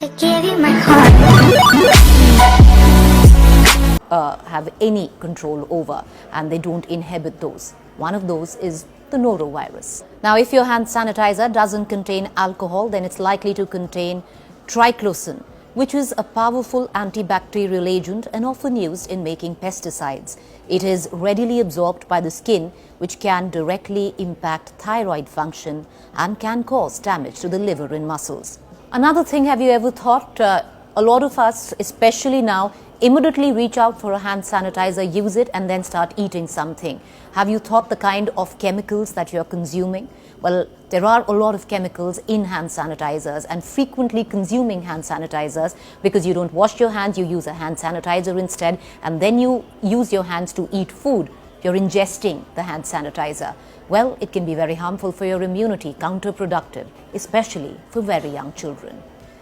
I gave you my heart. Have any control over, and they don't inhibit those. One of those is the norovirus. Now, if your hand sanitizer doesn't contain alcohol, then it's likely to contain triclosan, which is a powerful antibacterial agent and often used in making pesticides. It is readily absorbed by the skin, which can directly impact thyroid function and can cause damage to the liver and muscles. Another thing, have you ever thought, a lot of us, especially now, immediately reach out for a hand sanitizer, use it, and then start eating something. Have you thought the kind of chemicals that you're consuming? Well, there are a lot of chemicals in hand sanitizers, and frequently consuming hand sanitizers because you don't wash your hands, you use a hand sanitizer instead, and then you use your hands to eat food. You're ingesting the hand sanitizer. Well, it can be very harmful for your immunity, counterproductive, especially for very young children.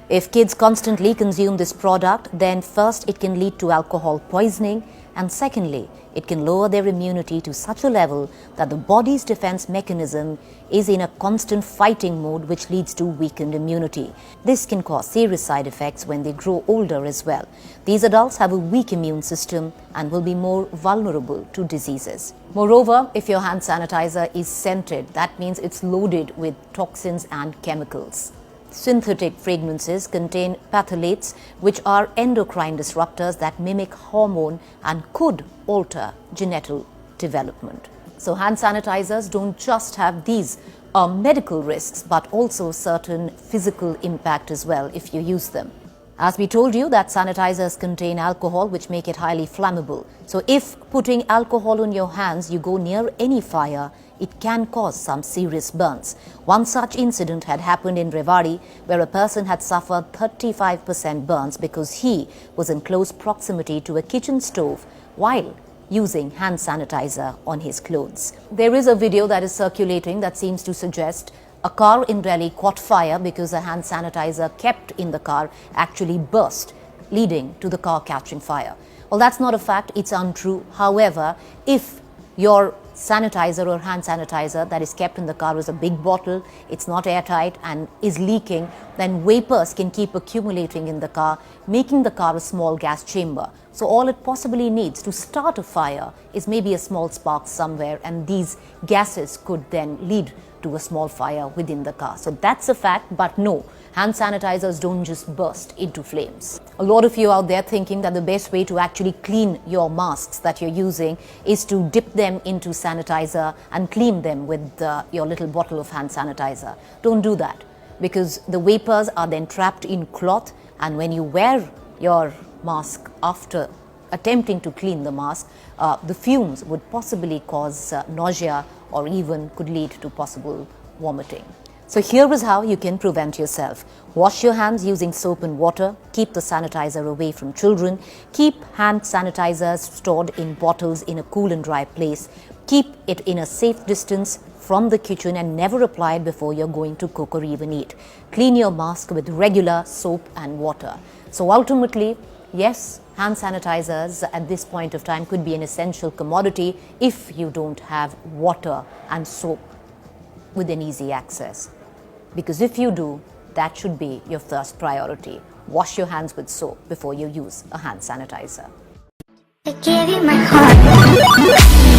If kids constantly consume this product, then first it can lead to alcohol poisoning, and secondly, it can lower their immunity to such a level that the body's defense mechanism is in a constant fighting mode, which leads to weakened immunity. This can cause serious side effects when they grow older as well. These adults have a weak immune system and will be more vulnerable to diseases. Moreover, if your hand sanitizer is scented, that means it's loaded with toxins and chemicals. Synthetic fragrances contain phthalates, which are endocrine disruptors that mimic hormone and could alter genital development. So hand sanitizers don't just have these medical risks, but also certain physical impact as well if you use them. As we told you, that sanitizers contain alcohol, which make it highly flammable. So if putting alcohol on your hands, you go near any fire, it can cause some serious burns. One such incident had happened in Rewari, where a person had suffered 35% burns because he was in close proximity to a kitchen stove while using hand sanitizer on his clothes. There is a video that is circulating that seems to suggest a car in Delhi caught fire because a hand sanitizer kept in the car actually burst, leading to the car catching fire. Well, that's not a fact, it's untrue. However, if your sanitizer or hand sanitizer that is kept in the car is a big bottle, it's not airtight and is leaking, then vapors can keep accumulating in the car, making the car a small gas chamber. So all it possibly needs to start a fire is maybe a small spark somewhere, and these gases could then lead to a small fire within the car. So that's a fact, but no, hand sanitizers don't just burst into flames. A lot of you out there thinking that the best way to actually clean your masks that you're using is to dip them into sanitizer and clean them with your little bottle of hand sanitizer. Don't do that, because the vapors are then trapped in cloth, and when you wear your mask after attempting to clean the mask, the fumes would possibly cause nausea or even could lead to possible vomiting. So here is how you can prevent yourself. Wash your hands using soap and water. Keep the sanitizer away from children. Keep hand sanitizers stored in bottles in a cool and dry place. Keep it in a safe distance from the kitchen and never apply it before you're going to cook or even eat. Clean your mask with regular soap and water. So ultimately, yes, hand sanitizers at this point of time could be an essential commodity if you don't have water and soap within easy access. Because if you do, that should be your first priority. Wash your hands with soap before you use a hand sanitizer. I gave you my heart.